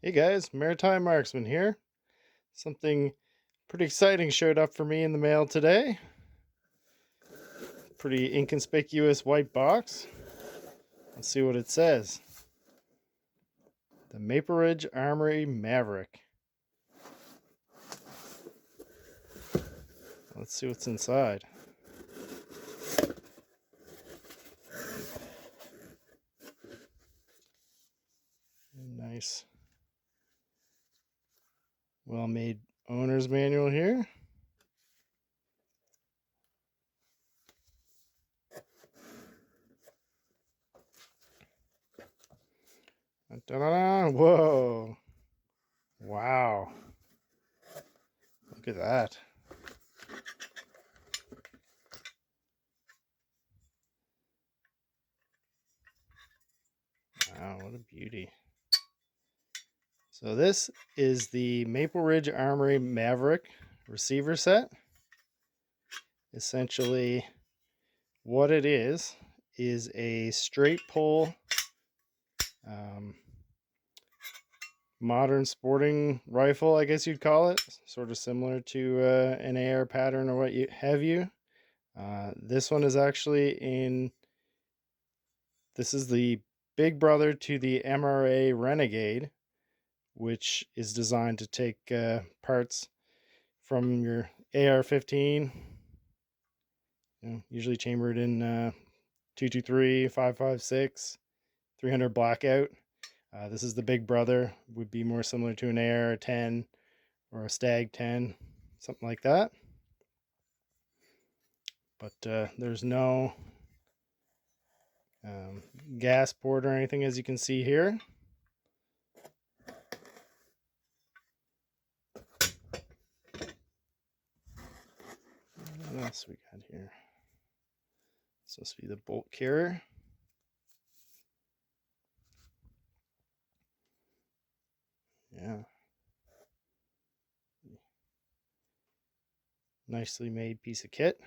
Hey guys, Maritime Marksman here. Something pretty exciting showed up for me in the mail today. Pretty inconspicuous white box. Let's see what it says. The Maple Ridge Armoury Maverick. Let's see what's inside. Nice, well-made owner's manual here. Ta-da-da! Whoa! Wow! Look at that. Wow, what a beauty. So this is the Maple Ridge Armoury Maverick receiver set. Essentially, what it is a straight pull modern sporting rifle, I guess you'd call it, sort of similar to an AR pattern or what have you. This one is actually this is the big brother to the MRA Renegade, which is designed to take parts from your AR-15, usually chambered in 223, 5.56, 300 blackout. This is the big brother, would be more similar to an AR-10 or a Stag 10, something like that. But there's no gas port or anything, as you can see here. What else we got here? It's supposed to be the bolt carrier. Yeah. Nicely made piece of kit.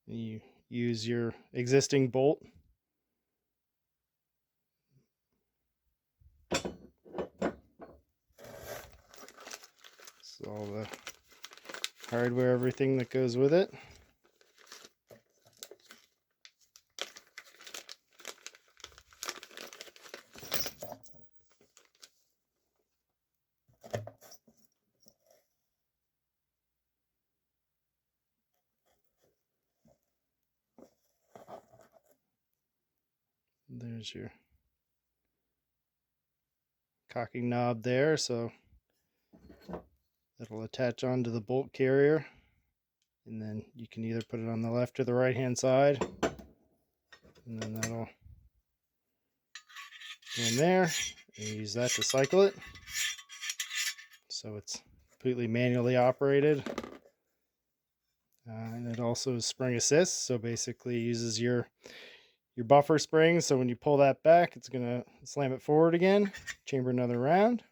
You use your existing bolt. So all the hardware, everything that goes with it. There's your cocking knob there, so that'll attach onto the bolt carrier, and then you can either put it on the left or the right hand side, and then that'll go in there, and use that to cycle it. So it's completely manually operated, and it also is spring assist, so basically uses your buffer spring, so when you pull that back, it's gonna slam it forward again, chamber another round.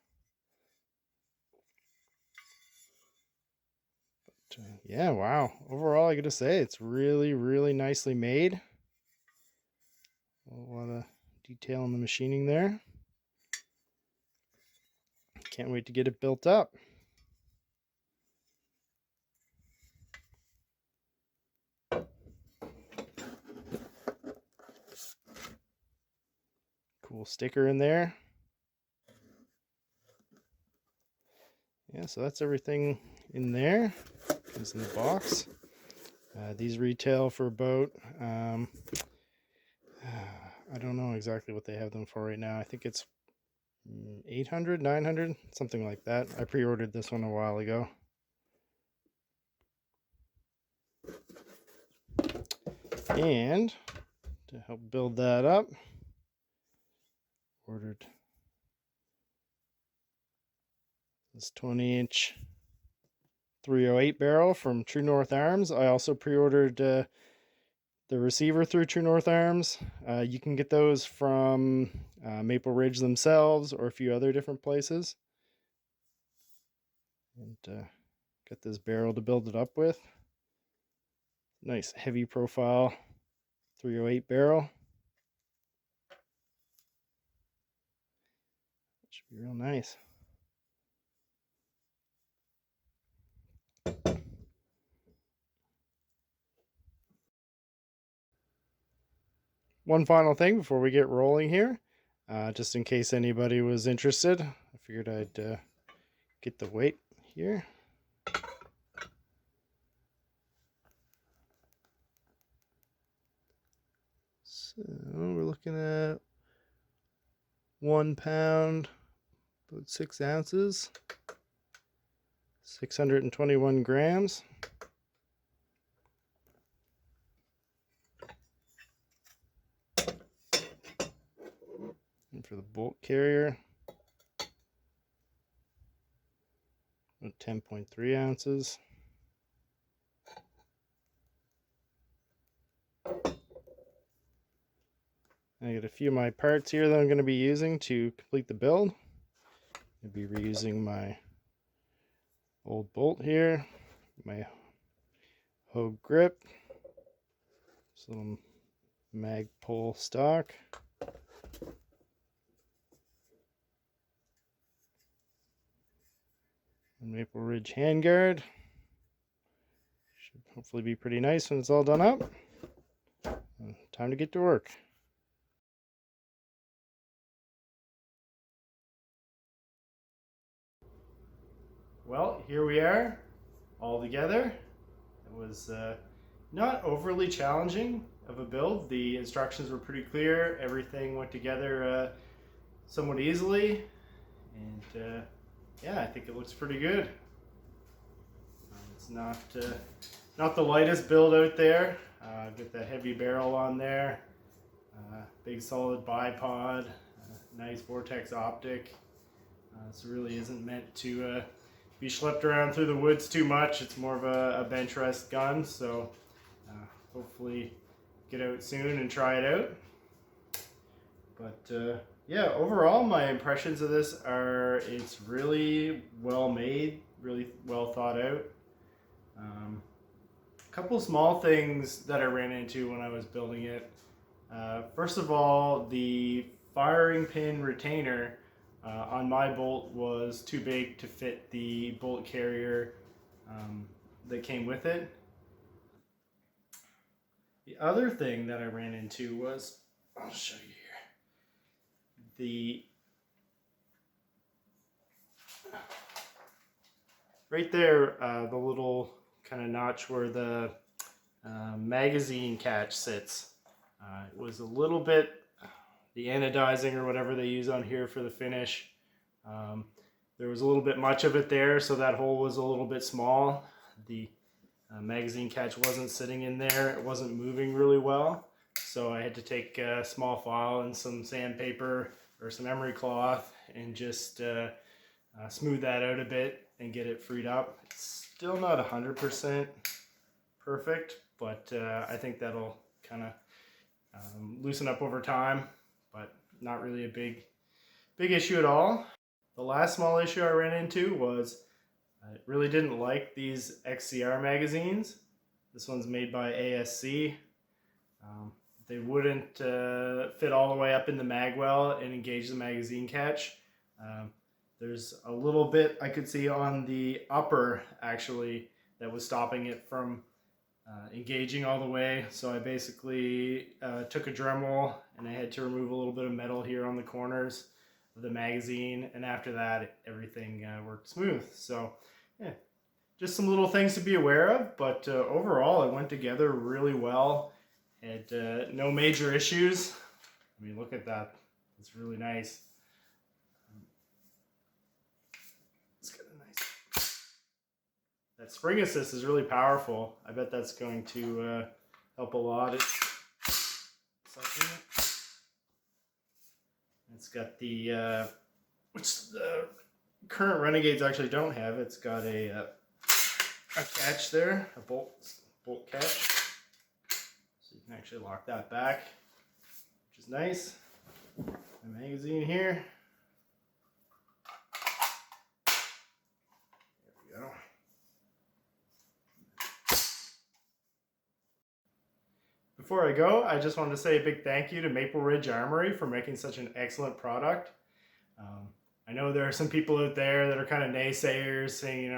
But yeah, wow, overall I gotta say it's really nicely made. A lot of detail in the machining there. Can't wait to get it built up. Cool sticker in there. Yeah, so that's everything in there. Comes in the box. These retail for about I don't know exactly what they have them for right now. I think it's 800, 900, something like that. I pre-ordered this one a while ago. And to help build that up, ordered this 20-inch 308 barrel from True North Arms. I also pre-ordered the receiver through True North Arms. You can get those from Maple Ridge themselves or a few other different places. And got this barrel to build it up with. Nice heavy profile 308 barrel. Should be real nice. One final thing before we get rolling here, just in case anybody was interested, I figured I'd get the weight here. So we're looking at 1 pound, about 6 ounces, 621 grams. And for the bolt carrier, 10.3 ounces. I got a few of my parts here that I'm going to be using to complete the build. I'll be reusing my old bolt here, my Hogue grip, some Magpul stock, and Maple Ridge handguard. Should hopefully be pretty nice when it's all done up. Time to get to work. Well, here we are, all together. It was not overly challenging of a build. The instructions were pretty clear. Everything went together somewhat easily, and yeah, I think it looks pretty good. It's not the lightest build out there. Got that heavy barrel on there, big solid bipod, nice vortex optic. This really isn't meant to be schlepped around through the woods too much. It's more of a bench rest gun, so hopefully get out soon and try it out. But yeah, overall my impressions of this are it's really well made, really well thought out. A couple small things that I ran into when I was building it. First of all, the firing pin retainer on my bolt was too big to fit the bolt carrier that came with it. The other thing that I ran into was, I'll show you here, right there, the little kind of notch where the magazine catch sits. It was a little bit, the anodizing or whatever they use on here for the finish, there was a little bit much of it there, so that hole was a little bit small. The magazine catch wasn't sitting in there, it wasn't moving really well, so I had to take a small file and some sandpaper or some emery cloth and just smooth that out a bit and get it freed up. It's still not 100% perfect, but I think that'll kind of loosen up over time, but not really a big issue at all. The last small issue I ran into was I really didn't like these XCR magazines. This one's made by ASC. They wouldn't fit all the way up in the magwell and engage the magazine catch. There's a little bit I could see on the upper actually that was stopping it from engaging all the way. So I basically took a Dremel and I had to remove a little bit of metal here on the corners of the magazine, and after that everything worked smooth. So yeah, just some little things to be aware of, but overall it went together really well. Had no major issues. I mean, look at that, it's really nice. It's got a nice, that spring assist is really powerful. I bet that's going to help a lot. It's got the which the current Renegades actually don't have. It's got a catch there, a bolt catch, so you can actually lock that back, which is nice. My magazine here. There we go. Before I go, I just wanted to say a big thank you to Maple Ridge Armoury for making such an excellent product. I know there are some people out there that are kind of naysayers saying,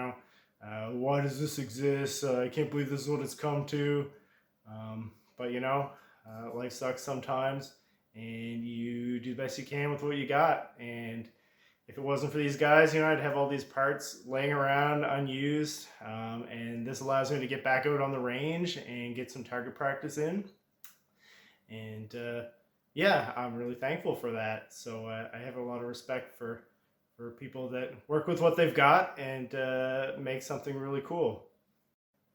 why does this exist? I can't believe this is what it's come to. But life sucks sometimes, and you do the best you can with what you got. And if it wasn't for these guys, I'd have all these parts laying around unused. And this allows me to get back out on the range and get some target practice in. And yeah, I'm really thankful for that. So I have a lot of respect for people that work with what they've got and make something really cool.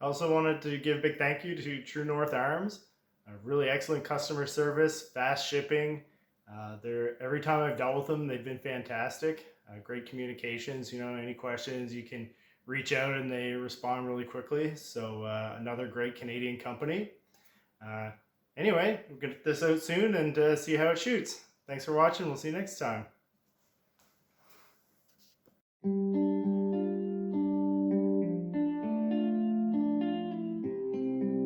I also wanted to give a big thank you to True North Arms. Really excellent customer service, fast shipping. Every time I've dealt with them, they've been fantastic. Great communications. Any questions, you can reach out and they respond really quickly. So another great Canadian company. Anyway, we'll get this out soon and see how it shoots. Thanks for watching. We'll see you next time.